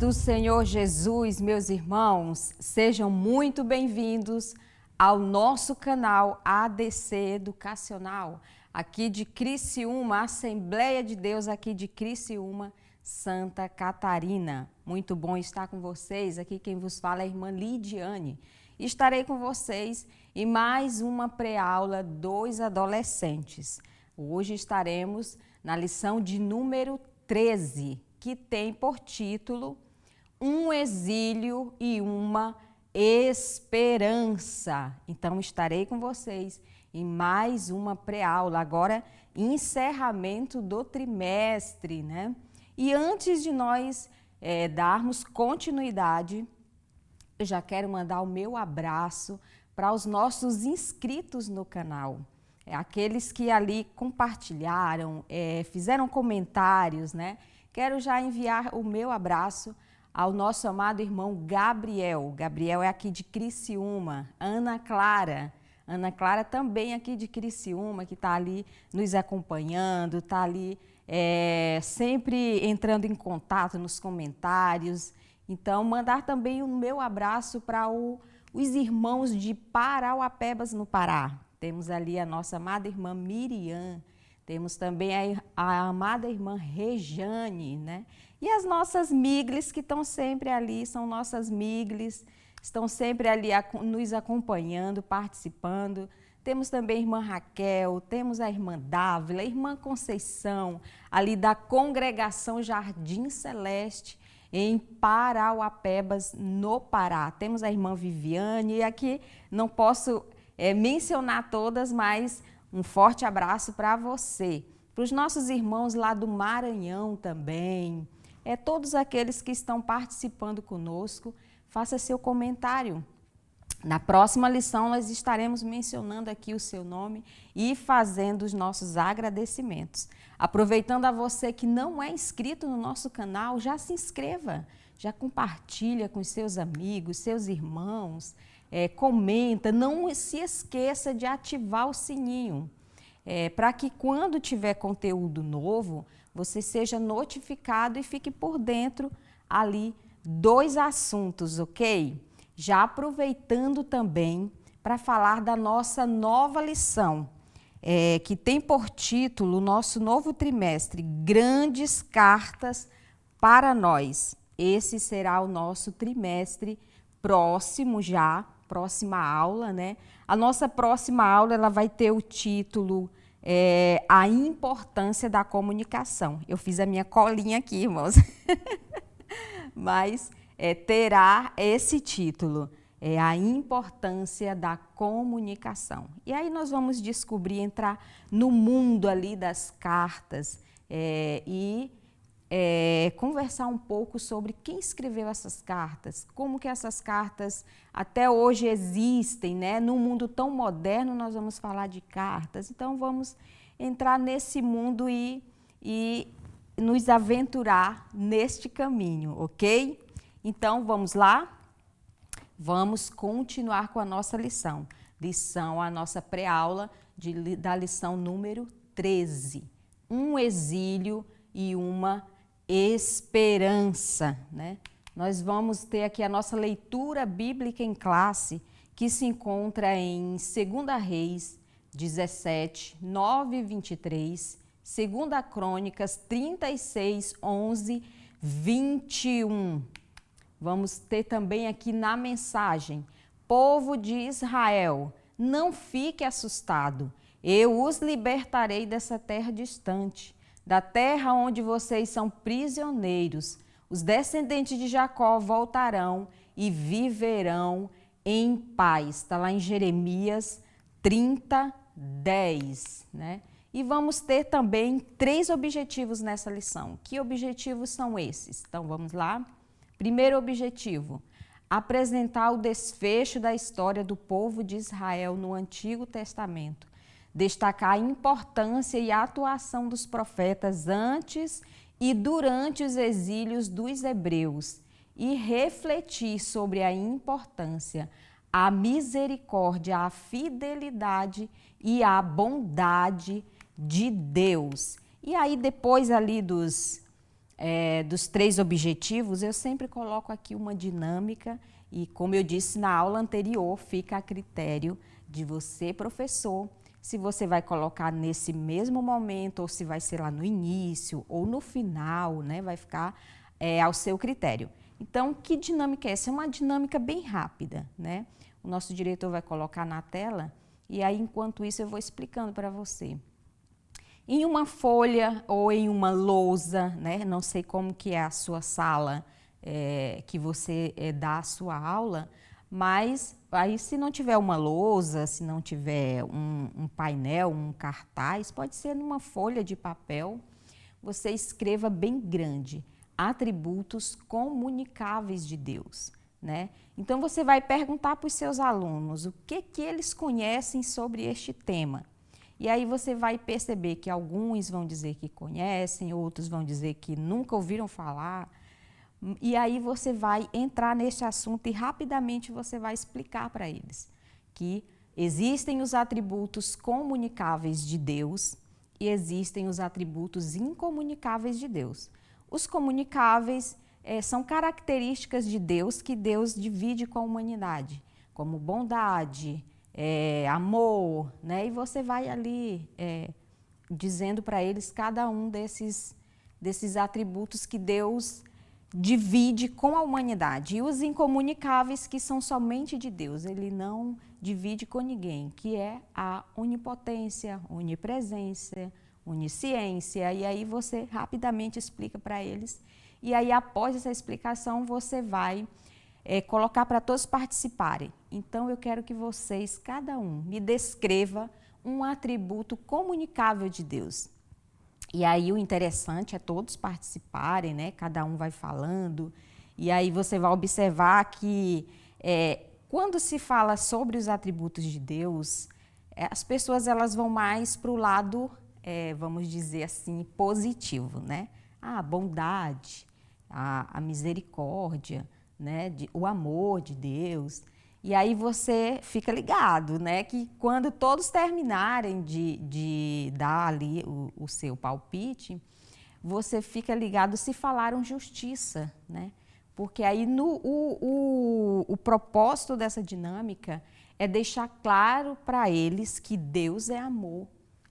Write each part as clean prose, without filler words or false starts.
do Senhor Jesus, meus irmãos, sejam muito bem-vindos ao nosso canal ADC Educacional, aqui de Criciúma, Assembleia de Deus aqui de Criciúma, Santa Catarina. Muito bom estar com vocês, aqui quem vos fala é a irmã Lidiane. Estarei com vocês em mais uma pré-aula dos adolescentes. Hoje estaremos na lição de número 13, que tem por título Um Exílio e uma Esperança. Então, estarei com vocês em mais uma pré-aula, agora encerramento do trimestre, né? E antes de nós darmos continuidade, eu já quero mandar o meu abraço para os nossos inscritos no canal. Aqueles que ali compartilharam, fizeram comentários, né? Quero já enviar o meu abraço ao nosso amado irmão Gabriel. Gabriel é aqui de Criciúma. Ana Clara também aqui de Criciúma, que está ali nos acompanhando, está ali sempre entrando em contato nos comentários. Então, mandar também o meu abraço para os irmãos de Parauapebas, no Pará. Temos ali a nossa amada irmã Miriam, temos também a amada irmã Rejane, né? E as nossas migles que estão sempre ali, são nossas migles, estão sempre ali nos acompanhando, participando. Temos também a irmã Raquel, temos a irmã Dávila, a irmã Conceição, ali da congregação Jardim Celeste, em Parauapebas, no Pará. Temos a irmã Viviane, e aqui não posso mencionar todas, mas um forte abraço para você. Para os nossos irmãos lá do Maranhão também, todos aqueles que estão participando conosco, faça seu comentário. Na próxima lição nós estaremos mencionando aqui o seu nome e fazendo os nossos agradecimentos. Aproveitando a você que não é inscrito no nosso canal, já se inscreva, já compartilha com seus amigos, seus irmãos, comenta, não se esqueça de ativar o sininho, para que quando tiver conteúdo novo, você seja notificado e fique por dentro ali dos assuntos, ok? Já aproveitando também para falar da nossa nova lição, que tem por título o nosso novo trimestre, Grandes Cartas para Nós. Esse será o nosso trimestre próximo já, próxima aula, né? A nossa próxima aula ela vai ter o título A Importância da Comunicação. Eu fiz a minha colinha aqui, irmãos. Mas terá esse título, A Importância da Comunicação. E aí nós vamos descobrir, entrar no mundo ali das cartas e conversar um pouco sobre quem escreveu essas cartas, como que essas cartas até hoje existem, né? Num mundo tão moderno nós vamos falar de cartas, então vamos entrar nesse mundo e nos aventurar neste caminho, ok? Então vamos lá? Vamos continuar com a nossa lição. A nossa pré-aula da lição número 13. Um exílio e uma esperança, né? Nós vamos ter aqui a nossa leitura bíblica em classe, que se encontra em 2 Reis 17, 9 e 23, 2 Crônicas 36, 11, 21. Vamos ter também aqui na mensagem, povo de Israel, não fique assustado, eu os libertarei dessa terra distante, da terra onde vocês são prisioneiros. Os descendentes de Jacó voltarão e viverão em paz. Está lá em Jeremias 30, 10, né? E vamos ter também 3 objetivos nessa lição. Que objetivos são esses? Então, vamos lá. Primeiro objetivo, apresentar o desfecho da história do povo de Israel no Antigo Testamento. Destacar a importância e a atuação dos profetas antes e durante os exílios dos hebreus e refletir sobre a importância, a misericórdia, a fidelidade e a bondade de Deus. E aí depois ali dos dos 3 objetivos, eu sempre coloco aqui uma dinâmica e, como eu disse na aula anterior, fica a critério de você, professor, se você vai colocar nesse mesmo momento ou se vai ser lá no início ou no final, né? Vai ficar ao seu critério. Então, que dinâmica é essa? É uma dinâmica bem rápida, né? O nosso diretor vai colocar na tela e aí, enquanto isso, eu vou explicando para você. Em uma folha ou em uma lousa, né? Não sei como que é a sua sala que você dá a sua aula, mas aí se não tiver uma lousa, se não tiver um painel, um cartaz, pode ser numa folha de papel, você escreva bem grande, atributos comunicáveis de Deus, né? Então você vai perguntar para os seus alunos o que eles conhecem sobre este tema. E aí você vai perceber que alguns vão dizer que conhecem, outros vão dizer que nunca ouviram falar. E aí você vai entrar nesse assunto e rapidamente você vai explicar para eles que existem os atributos comunicáveis de Deus e existem os atributos incomunicáveis de Deus. Os comunicáveis são características de Deus que Deus divide com a humanidade, como bondade, amor, né? E você vai ali dizendo para eles cada um desses atributos que Deus divide com a humanidade. E os incomunicáveis, que são somente de Deus, ele não divide com ninguém, que é a onipotência, onipresença, onisciência. E aí você rapidamente explica para eles. E aí, após essa explicação, você vai colocar para todos participarem. Então, eu quero que vocês, cada um, me descreva um atributo comunicável de Deus. E aí, o interessante é todos participarem, né? Cada um vai falando. E aí, você vai observar que quando se fala sobre os atributos de Deus, as pessoas elas vão mais para o lado, vamos dizer assim, positivo, né? A bondade, a misericórdia, né? O amor de Deus. E aí você fica ligado, né? Que quando todos terminarem de dar ali o seu palpite, você fica ligado se falaram justiça, né? Porque aí o propósito dessa dinâmica é deixar claro para eles que Deus é amor,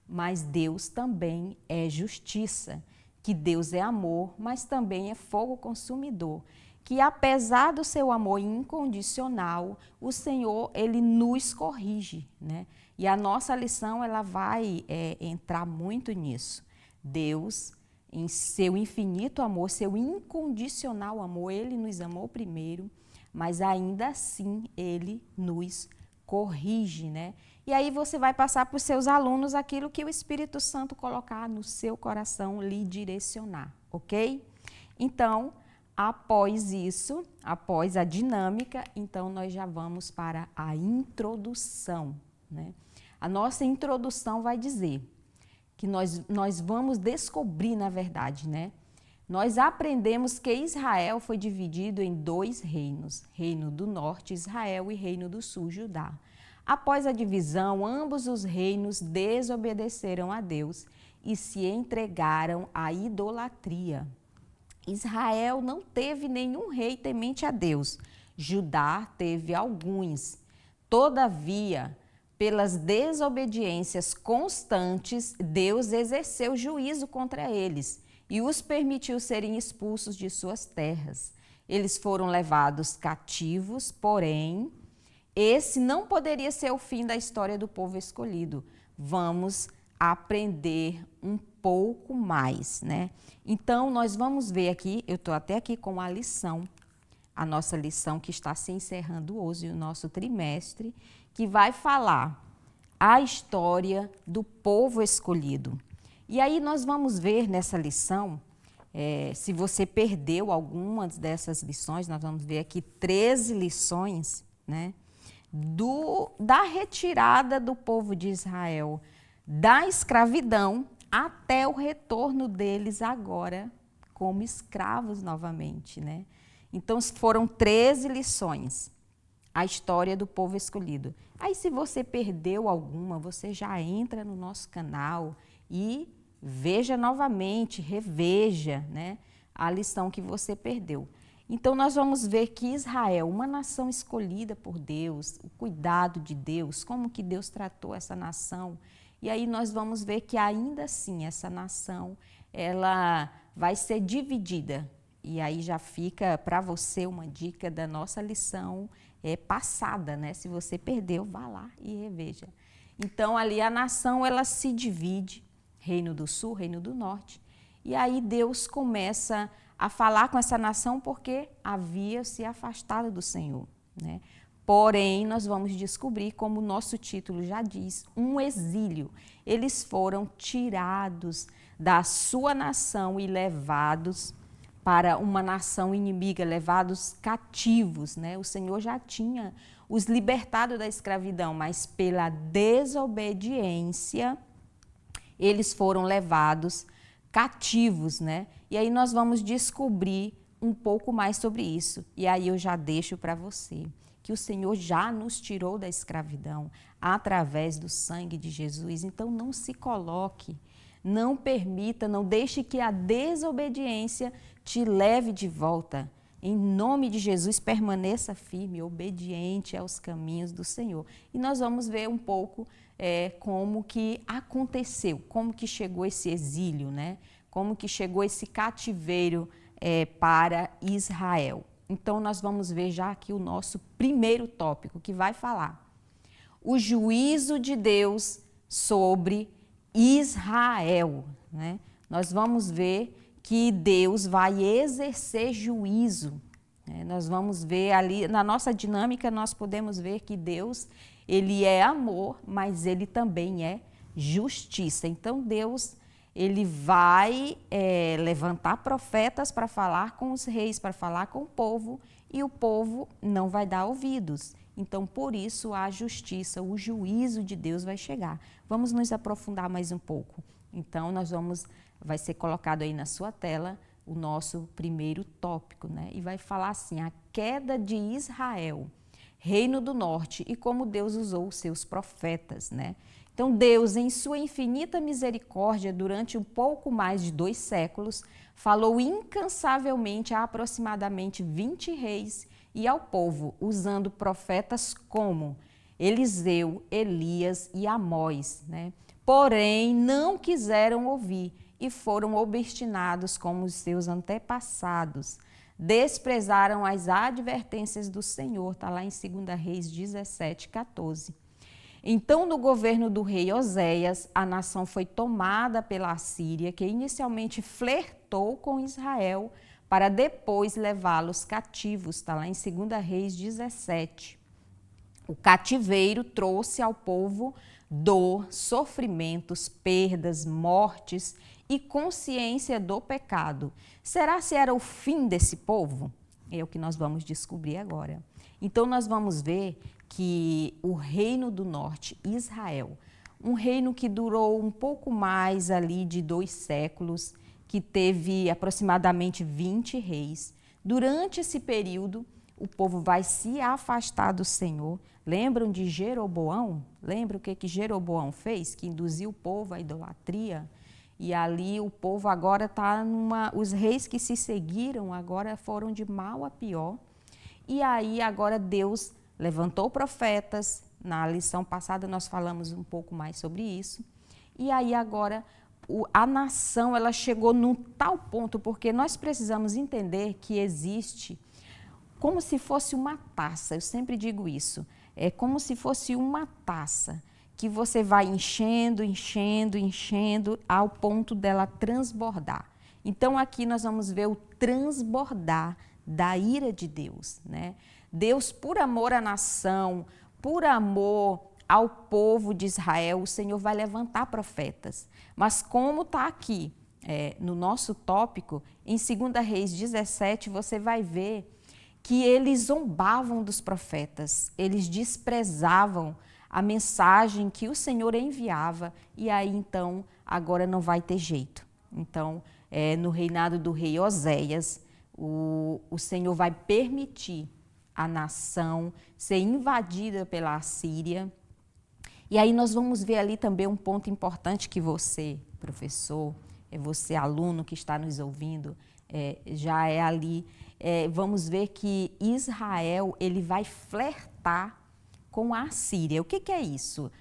mas Deus também é justiça. Que Deus é amor, mas também é fogo consumidor. Que apesar do seu amor incondicional, o Senhor, ele nos corrige, né? E a nossa lição, ela vai entrar muito nisso. Deus, em seu infinito amor, seu incondicional amor, ele nos amou primeiro, mas ainda assim, ele nos corrige, né? E aí você vai passar para os seus alunos aquilo que o Espírito Santo colocar no seu coração, lhe direcionar, ok? Então, após isso, após a dinâmica, então nós já vamos para a introdução, né? A nossa introdução vai dizer que nós vamos descobrir, na verdade, né? Nós aprendemos que Israel foi dividido em 2 reinos, Reino do Norte, Israel, e Reino do Sul, Judá. Após a divisão, ambos os reinos desobedeceram a Deus e se entregaram à idolatria. Israel não teve nenhum rei temente a Deus. Judá teve alguns. Todavia, pelas desobediências constantes, Deus exerceu juízo contra eles e os permitiu serem expulsos de suas terras. Eles foram levados cativos, porém, esse não poderia ser o fim da história do povo escolhido. Vamos aprender um pouco mais, né? Então, nós vamos ver aqui, eu estou até aqui com a lição, a nossa lição que está se encerrando hoje, o nosso trimestre, que vai falar a história do povo escolhido. E aí nós vamos ver nessa lição, se você perdeu algumas dessas lições, nós vamos ver aqui 13 lições, né? Da retirada do povo de Israel da escravidão até o retorno deles agora como escravos novamente, né? Então foram 13 lições, a história do povo escolhido. Aí se você perdeu alguma, você já entra no nosso canal e veja novamente, reveja, né? a lição que você perdeu. Então, nós vamos ver que Israel, uma nação escolhida por Deus, o cuidado de Deus, como que Deus tratou essa nação. E aí nós vamos ver que ainda assim essa nação, ela vai ser dividida. E aí já fica para você uma dica da nossa lição passada, né? Se você perdeu, vá lá e reveja. Então, ali a nação, ela se divide, Reino do Sul, Reino do Norte. E aí Deus começa a falar com essa nação porque havia se afastado do Senhor, né? Porém, nós vamos descobrir, como o nosso título já diz, um exílio. Eles foram tirados da sua nação e levados para uma nação inimiga, levados cativos, né? O Senhor já tinha os libertado da escravidão, mas pela desobediência, eles foram levados cativos, né? E aí nós vamos descobrir um pouco mais sobre isso. E aí eu já deixo para você que o Senhor já nos tirou da escravidão através do sangue de Jesus. Então não se coloque, não permita, não deixe que a desobediência te leve de volta. Em nome de Jesus, permaneça firme, obediente aos caminhos do Senhor. E nós vamos ver um pouco como que aconteceu, como que chegou esse exílio, né? Como que chegou esse cativeiro para Israel. Então, nós vamos ver já aqui o nosso primeiro tópico, que vai falar o juízo de Deus sobre Israel, né? Nós vamos ver que Deus vai exercer juízo, né? Nós vamos ver ali, na nossa dinâmica, nós podemos ver que Deus, ele é amor, mas ele também é justiça. Então, Deus, ele vai levantar profetas para falar com os reis, para falar com o povo, e o povo não vai dar ouvidos. Então, por isso, a justiça, o juízo de Deus vai chegar. Vamos nos aprofundar mais um pouco. Então, vai ser colocado aí na sua tela o nosso primeiro tópico, né? E vai falar assim, a queda de Israel, Reino do Norte, e como Deus usou os seus profetas, né? Então, Deus, em sua infinita misericórdia, durante um pouco mais de 2 séculos, falou incansavelmente a aproximadamente 20 reis e ao povo, usando profetas como Eliseu, Elias e Amós, né? Porém, não quiseram ouvir e foram obstinados como os seus antepassados. Desprezaram as advertências do Senhor, está lá em 2 Reis 17, 14. Então, no governo do rei Oséias, a nação foi tomada pela Assíria, que inicialmente flertou com Israel, para depois levá-los cativos, está lá em 2 Reis 17. O cativeiro trouxe ao povo dor, sofrimentos, perdas, mortes e consciência do pecado. Será se era o fim desse povo? É o que nós vamos descobrir agora. Então, nós vamos ver que o Reino do Norte, Israel, um reino que durou um pouco mais ali de 2 séculos, que teve aproximadamente 20 reis. Durante esse período, o povo vai se afastar do Senhor. Lembram de Jeroboão? Lembra o que Jeroboão fez? Que induziu o povo à idolatria. E ali o povo agora está os reis que se seguiram agora foram de mal a pior. E aí agora Deus levantou profetas. Na lição passada nós falamos um pouco mais sobre isso. E aí agora a nação ela chegou num tal ponto, porque nós precisamos entender que existe como se fosse uma taça, eu sempre digo isso, é como se fosse uma taça que você vai enchendo, enchendo, enchendo ao ponto dela transbordar. Então aqui nós vamos ver o transbordar da ira de Deus, né? Deus, por amor à nação, por amor ao povo de Israel, o Senhor vai levantar profetas. Mas como está aqui no nosso tópico, em 2 Reis 17, você vai ver que eles zombavam dos profetas, eles desprezavam a mensagem que o Senhor enviava, e aí então agora não vai ter jeito. Então, no reinado do rei Oséias, o Senhor vai permitir a nação ser invadida pela Assíria. E aí nós vamos ver ali também um ponto importante que você, professor, você aluno que está nos ouvindo, já é ali. Vamos ver que Israel ele vai flertar com a Assíria. O que é isso?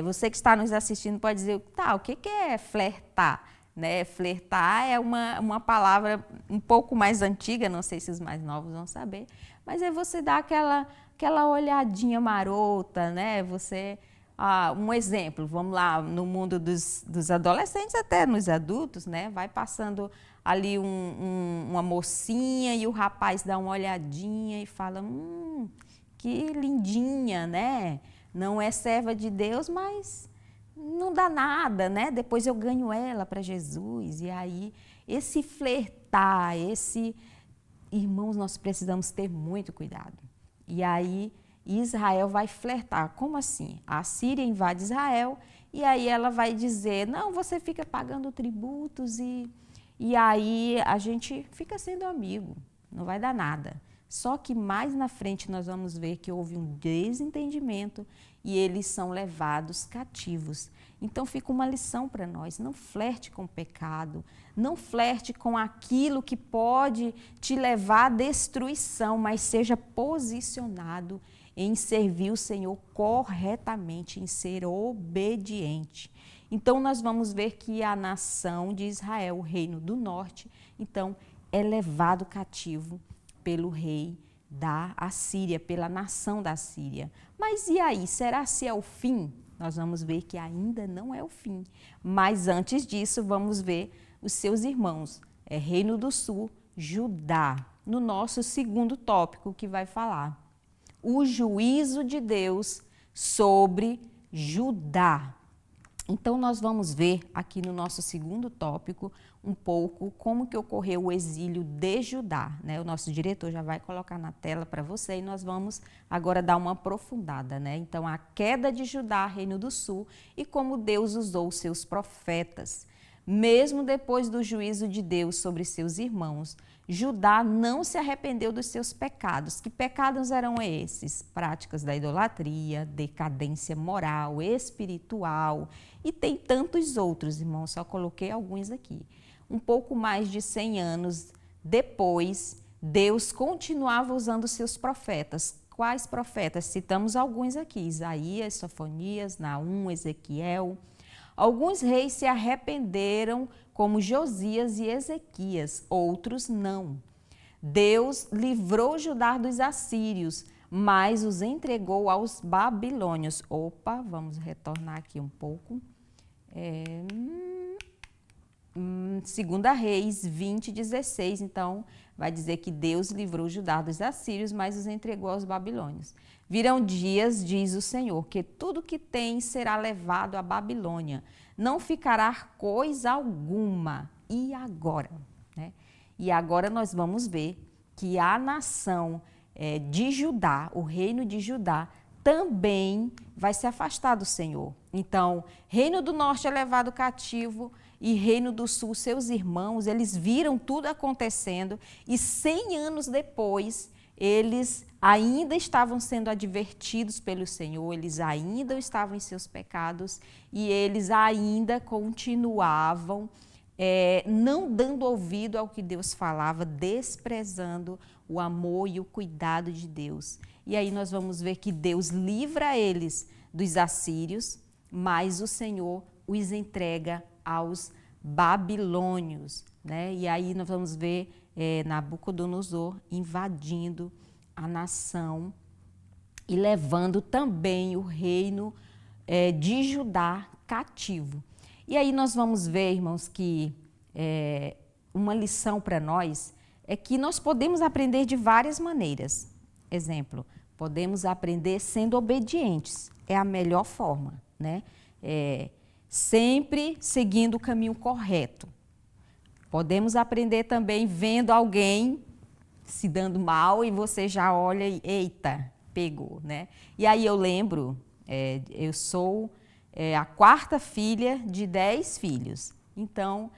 Você que está nos assistindo pode dizer, tá, o que é flertar? Né? Flertar é uma palavra um pouco mais antiga, não sei se os mais novos vão saber, mas é você dar aquela olhadinha marota, né? Um exemplo, vamos lá, no mundo dos adolescentes, até nos adultos, né? Vai passando ali uma mocinha e o rapaz dá uma olhadinha e fala, que lindinha, né? Não é serva de Deus, mas não dá nada, né? Depois eu ganho ela para Jesus. E aí, esse flertar, Irmãos, nós precisamos ter muito cuidado. E aí, Israel vai flertar. Como assim? A Síria invade Israel e aí ela vai dizer, não, você fica pagando tributos e aí a gente fica sendo amigo, não vai dar nada. Só que mais na frente nós vamos ver que houve um desentendimento e eles são levados cativos. Então fica uma lição para nós, não flerte com o pecado, não flerte com aquilo que pode te levar à destruição, mas seja posicionado em servir o Senhor corretamente, em ser obediente. Então nós vamos ver que a nação de Israel, o reino do norte, então é levado cativo pelo rei da Assíria, pela nação da Síria. Mas e aí, será se é o fim? Nós vamos ver que ainda não é o fim. Mas antes disso, vamos ver os seus irmãos, Reino do Sul, Judá, no nosso segundo tópico que vai falar. O juízo de Deus sobre Judá. Então, nós vamos ver aqui no nosso segundo tópico um pouco como que ocorreu o exílio de Judá, né? O nosso diretor já vai colocar na tela para você e nós vamos agora dar uma aprofundada, né? Então, a queda de Judá, Reino do Sul, e como Deus usou os seus profetas. Mesmo depois do juízo de Deus sobre seus irmãos, Judá não se arrependeu dos seus pecados. Que pecados eram esses? Práticas da idolatria, decadência moral, espiritual e tem tantos outros, irmãos, só coloquei alguns aqui. Um pouco mais de 100 anos depois, Deus continuava usando seus profetas. Quais profetas? Citamos alguns aqui, Isaías, Sofonias, Naum, Ezequiel. Alguns reis se arrependeram, como Josias e Ezequias, outros não. Deus livrou Judá dos assírios, mas os entregou aos babilônios. Opa, vamos retornar aqui um pouco. 2 Reis 20:16, então vai dizer que Deus livrou Judá dos assírios, mas os entregou aos babilônios. Virão dias, diz o Senhor, que tudo que tem será levado à Babilônia, não ficará coisa alguma. E agora? Né? E agora nós vamos ver que a nação de Judá, o reino de Judá, também vai se afastar do Senhor. Então, reino do norte é levado cativo e reino do sul, seus irmãos, eles viram tudo acontecendo e 100 anos depois, eles ainda estavam sendo advertidos pelo Senhor, eles ainda estavam em seus pecados e eles ainda continuavam não dando ouvido ao que Deus falava, desprezando o amor e o cuidado de Deus. E aí nós vamos ver que Deus livra eles dos assírios, mas o Senhor os entrega aos babilônios, né? E aí nós vamos ver Nabucodonosor invadindo a nação e levando também o reino de Judá cativo. E aí nós vamos ver, irmãos, que uma lição para nós é que nós podemos aprender de várias maneiras. Exemplo, podemos aprender sendo obedientes, é a melhor forma, né? Sempre seguindo o caminho correto. Podemos aprender também vendo alguém se dando mal e você já olha e, eita, pegou, né? E aí eu lembro, eu sou a quarta filha de 10 filhos. Então,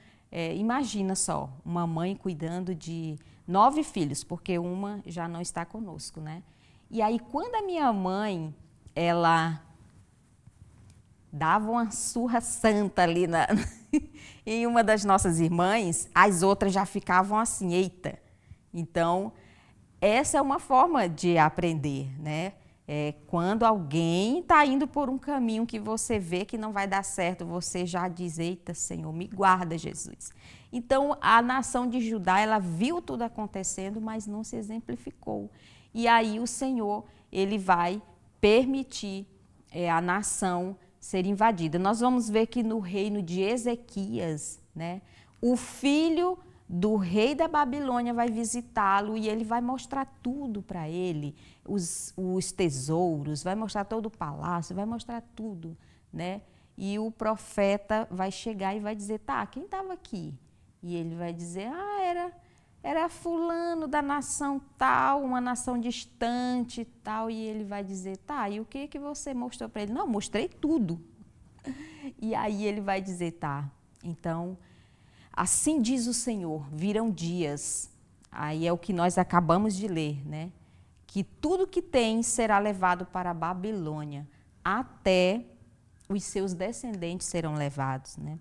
imagina só, uma mãe cuidando de 9 filhos, porque uma já não está conosco, né? E aí, quando a minha mãe, ela dava uma surra santa ali em uma das nossas irmãs, as outras já ficavam assim, eita. Então, essa é uma forma de aprender, né? Quando alguém está indo por um caminho que você vê que não vai dar certo, você já diz, eita, Senhor, me guarda, Jesus. Então, a nação de Judá, ela viu tudo acontecendo, mas não se exemplificou. E aí o Senhor, ele vai permitir a nação ser invadida. Nós vamos ver que no reino de Ezequias, né, o filho do rei da Babilônia vai visitá-lo e ele vai mostrar tudo para ele, os tesouros, vai mostrar todo o palácio, vai mostrar tudo, né? E o profeta vai chegar e vai dizer, tá, quem estava aqui? E ele vai dizer, era fulano da nação tal, uma nação distante e tal. E ele vai dizer, tá, e o que você mostrou para ele? Não, mostrei tudo. E aí ele vai dizer, tá, então, assim diz o Senhor, virão dias, aí é o que nós acabamos de ler, né? Que tudo que tem será levado para a Babilônia, até os seus descendentes serão levados, né?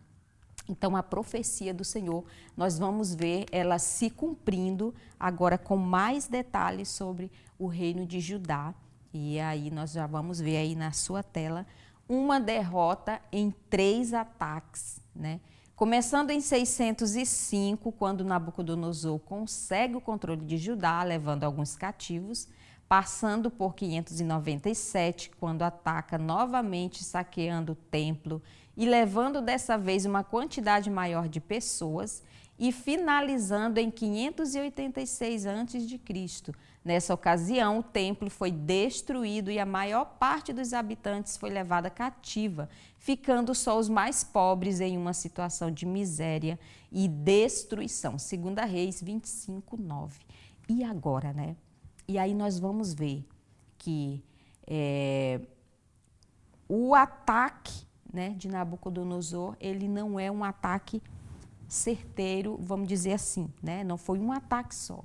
Então, a profecia do Senhor, nós vamos ver ela se cumprindo agora com mais detalhes sobre o reino de Judá. E aí nós já vamos ver aí na sua tela uma derrota em 3 ataques, né? Começando em 605, quando Nabucodonosor consegue o controle de Judá, levando alguns cativos, passando por 597, quando ataca novamente, saqueando o templo e levando dessa vez uma quantidade maior de pessoas, e finalizando em 586 a.C. Nessa ocasião, o templo foi destruído e a maior parte dos habitantes foi levada cativa, ficando só os mais pobres em uma situação de miséria e destruição. 2 Reis 25, 9. E agora, né? E aí nós vamos ver que o ataque, né, de Nabucodonosor, ele não é um ataque certeiro, vamos dizer assim, né? Não foi um ataque só,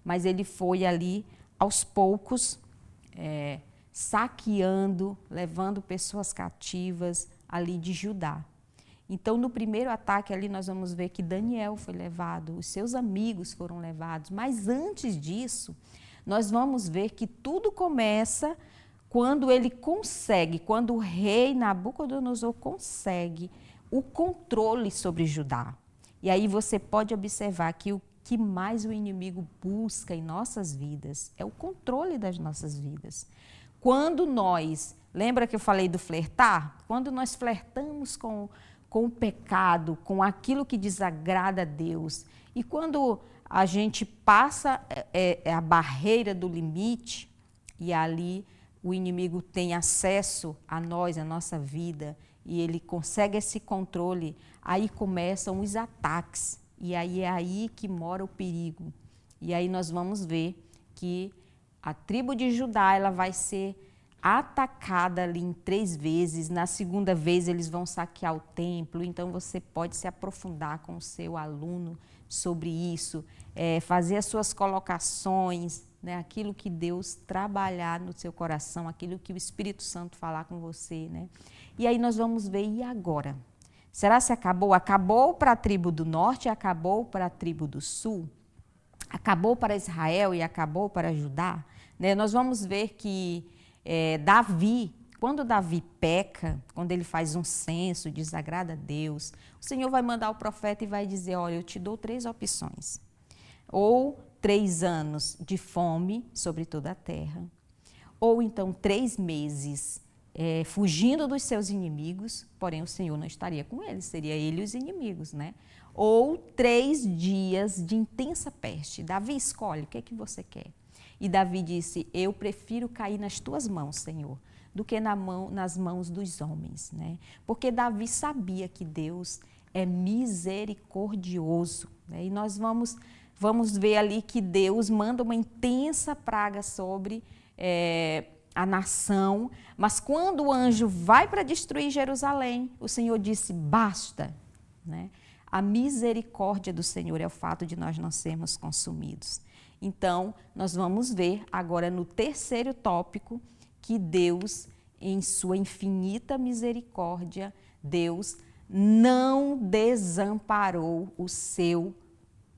mas ele foi ali aos poucos saqueando, levando pessoas cativas ali de Judá. Então, no primeiro ataque ali nós vamos ver que Daniel foi levado, os seus amigos foram levados, mas antes disso, nós vamos ver que tudo começa quando ele consegue, quando o rei Nabucodonosor consegue o controle sobre Judá. E aí você pode observar que o que mais o inimigo busca em nossas vidas é o controle das nossas vidas. Quando nós, lembra que eu falei do flertar? Quando nós flertamos com o pecado, com aquilo que desagrada a Deus, e quando a gente passa a barreira do limite, e ali o inimigo tem acesso a nós, a nossa vida, e ele consegue esse controle, aí começam os ataques. E aí é aí que mora o perigo. E aí nós vamos ver que a tribo de Judá, ela vai ser atacada ali em 3 vezes. Na segunda vez eles vão saquear o templo. Então você pode se aprofundar com o seu aluno sobre isso, fazer as suas colocações, né? Aquilo que Deus trabalhar no seu coração, aquilo que o Espírito Santo falar com você, né? E aí nós vamos ver, e agora? Será que acabou? Acabou para a tribo do norte e acabou para a tribo do sul? Acabou para Israel e acabou para Judá? Né? Nós vamos ver que Davi, quando Davi peca, quando ele faz um censo, desagrada a Deus, o Senhor vai mandar o profeta e vai dizer, olha, eu te dou 3 opções. Ou 3 anos de fome sobre toda a terra, ou então 3 meses fugindo dos seus inimigos, porém o Senhor não estaria com eles, seria ele e os inimigos, né? Ou 3 dias de intensa peste. Davi, escolhe, o que é que você quer? E Davi disse, eu prefiro cair nas tuas mãos, Senhor, do que nas mãos dos homens, né? Porque Davi sabia que Deus é misericordioso, né? E nós vamos ver ali que Deus manda uma intensa praga sobre a nação, mas quando o anjo vai para destruir Jerusalém, o Senhor disse, basta, né? A misericórdia do Senhor é o fato de nós não sermos consumidos. Então, nós vamos ver agora no terceiro tópico que Deus, em sua infinita misericórdia, Deus não desamparou o seu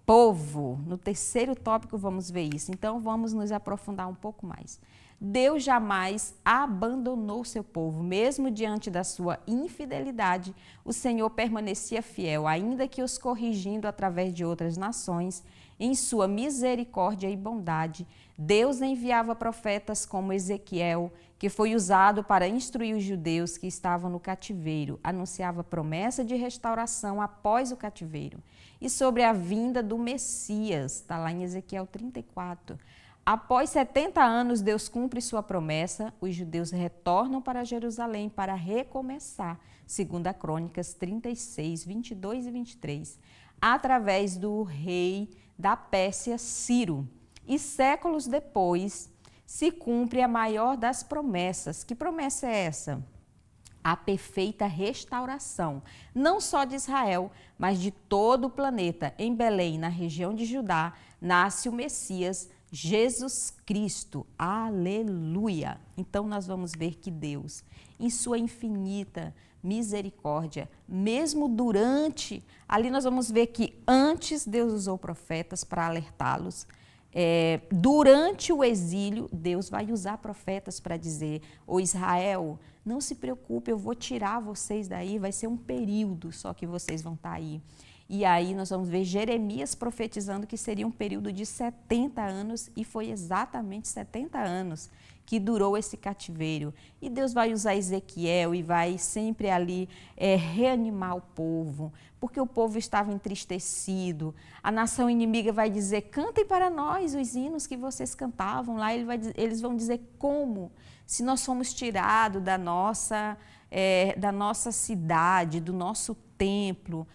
povo. No terceiro tópico vamos ver isso. Então vamos nos aprofundar um pouco mais. Deus jamais abandonou seu povo, mesmo diante da sua infidelidade, o Senhor permanecia fiel, ainda que os corrigindo através de outras nações. Em sua misericórdia e bondade, Deus enviava profetas como Ezequiel, que foi usado para instruir os judeus que estavam no cativeiro, anunciava promessa de restauração após o cativeiro. E sobre a vinda do Messias, está lá em Ezequiel 34. Após 70 anos, Deus cumpre sua promessa, os judeus retornam para Jerusalém para recomeçar, segundo a Crônicas 36, 22 e 23, através do rei da Pérsia, Ciro. E séculos depois, se cumpre a maior das promessas. Que promessa é essa? A perfeita restauração, não só de Israel, mas de todo o planeta. Em Belém, na região de Judá, nasce o Messias, Jesus Cristo. Aleluia! Então nós vamos ver que Deus, em sua infinita misericórdia, mesmo durante, ali nós vamos ver que antes Deus usou profetas para alertá-los. Durante o exílio, Deus vai usar profetas para dizer: ô Israel, não se preocupe, eu vou tirar vocês daí, vai ser um período só que vocês vão estar aí. E aí nós vamos ver Jeremias profetizando que seria um período de 70 anos, e foi exatamente 70 anos que durou esse cativeiro. E Deus vai usar Ezequiel e vai sempre ali reanimar o povo, porque o povo estava entristecido. A nação inimiga vai dizer: cantem para nós os hinos que vocês cantavam lá. Eles vão dizer: como? Se nós fomos tirados da nossa cidade, do nosso templo,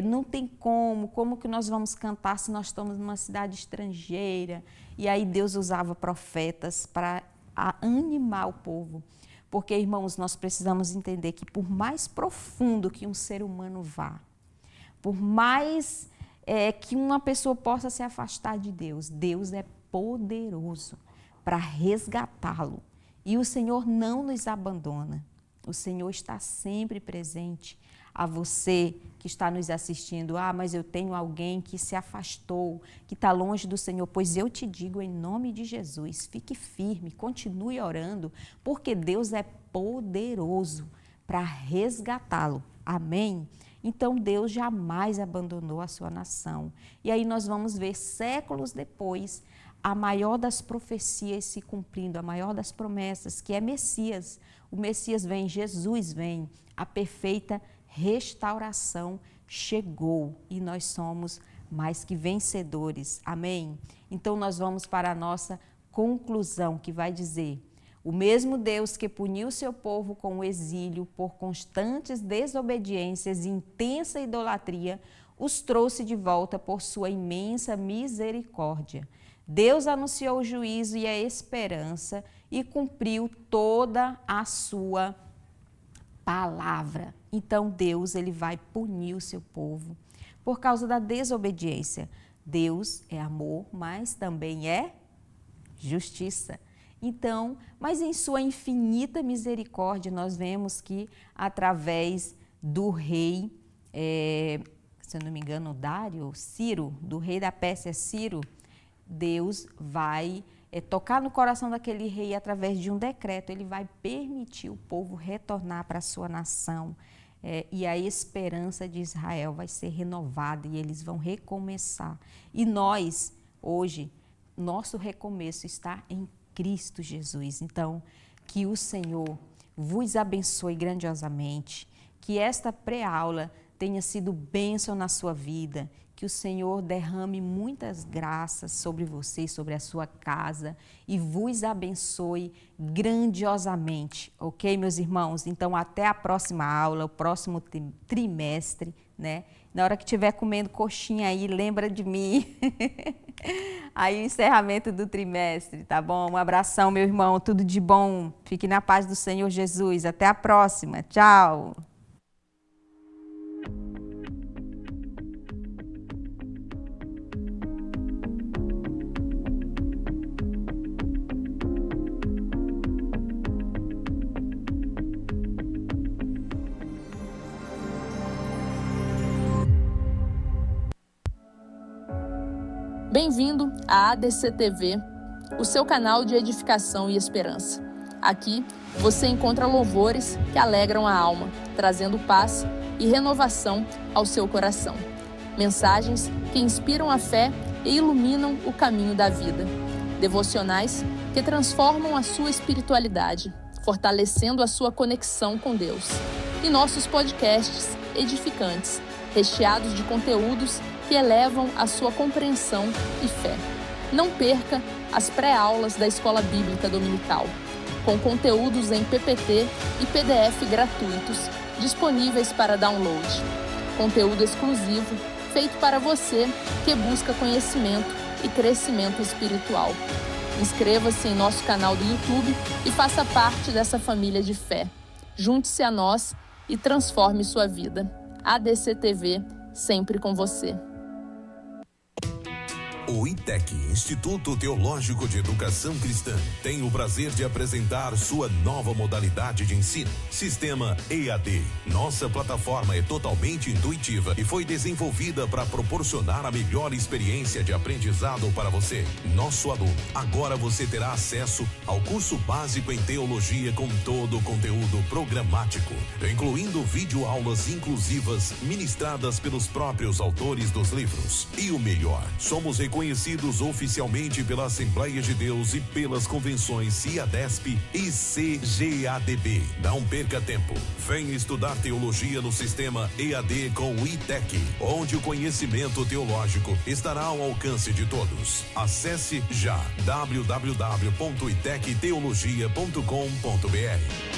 não tem como que nós vamos cantar se nós estamos numa cidade estrangeira? E aí Deus usava profetas para animar o povo. Porque, irmãos, nós precisamos entender que por mais profundo que um ser humano vá, por mais que uma pessoa possa se afastar de Deus, Deus é poderoso para resgatá-lo. E o Senhor não nos abandona. O Senhor está sempre presente. A você que está nos assistindo: ah, mas eu tenho alguém que se afastou, que está longe do Senhor. Pois eu te digo, em nome de Jesus, fique firme, continue orando, porque Deus é poderoso para resgatá-lo. Amém? Então Deus jamais abandonou a sua nação. E aí nós vamos ver séculos depois a maior das profecias se cumprindo, a maior das promessas, que é Messias. O Messias vem, Jesus vem, a perfeita restauração chegou e nós somos mais que vencedores. Amém? Então nós vamos para a nossa conclusão, que vai dizer: o mesmo Deus que puniu seu povo com o exílio por constantes desobediências e intensa idolatria, os trouxe de volta por sua imensa misericórdia. Deus anunciou o juízo e a esperança e cumpriu toda a sua palavra. Então Deus, ele vai punir o seu povo por causa da desobediência. Deus é amor, mas também é justiça. Então, mas em sua infinita misericórdia, nós vemos que através do rei, se eu não me engano, Dário, Ciro, do rei da Pérsia, Ciro, Deus vai tocar no coração daquele rei através de um decreto. Ele vai permitir o povo retornar para a sua nação. E a esperança de Israel vai ser renovada e eles vão recomeçar. E nós, hoje, nosso recomeço está em Cristo Jesus. Então, que o Senhor vos abençoe grandiosamente, que esta pré-aula tenha sido bênção na sua vida, que o Senhor derrame muitas graças sobre você, sobre a sua casa e vos abençoe grandiosamente, ok, meus irmãos? Então, até a próxima aula, o próximo trimestre, né? Na hora que estiver comendo coxinha aí, lembra de mim. Aí o encerramento do trimestre, tá bom? Um abração, meu irmão, tudo de bom. Fique na paz do Senhor Jesus. Até a próxima. Tchau. Bem-vindo à ADC TV, o seu canal de edificação e esperança. Aqui você encontra louvores que alegram a alma, trazendo paz e renovação ao seu coração. Mensagens que inspiram a fé e iluminam o caminho da vida. Devocionais que transformam a sua espiritualidade, fortalecendo a sua conexão com Deus. E nossos podcasts edificantes, recheados de conteúdos que elevam a sua compreensão e fé. Não perca as pré-aulas da Escola Bíblica Dominical, com conteúdos em PPT e PDF gratuitos, disponíveis para download. Conteúdo exclusivo, feito para você que busca conhecimento e crescimento espiritual. Inscreva-se em nosso canal do YouTube e faça parte dessa família de fé. Junte-se a nós e transforme sua vida. ADC TV, sempre com você. O ITEC, Instituto Teológico de Educação Cristã, tem o prazer de apresentar sua nova modalidade de ensino, Sistema EAD. Nossa plataforma é totalmente intuitiva e foi desenvolvida para proporcionar a melhor experiência de aprendizado para você, nosso aluno. Agora você terá acesso ao curso básico em teologia com todo o conteúdo programático, incluindo videoaulas inclusivas ministradas pelos próprios autores dos livros. E o melhor, somos reconhecidos oficialmente pela Assembleia de Deus e pelas convenções CIADESP e CGADB. Não perca tempo. Venha estudar teologia no sistema EAD com o ITEC, onde o conhecimento teológico estará ao alcance de todos. Acesse já www.itecteologia.com.br.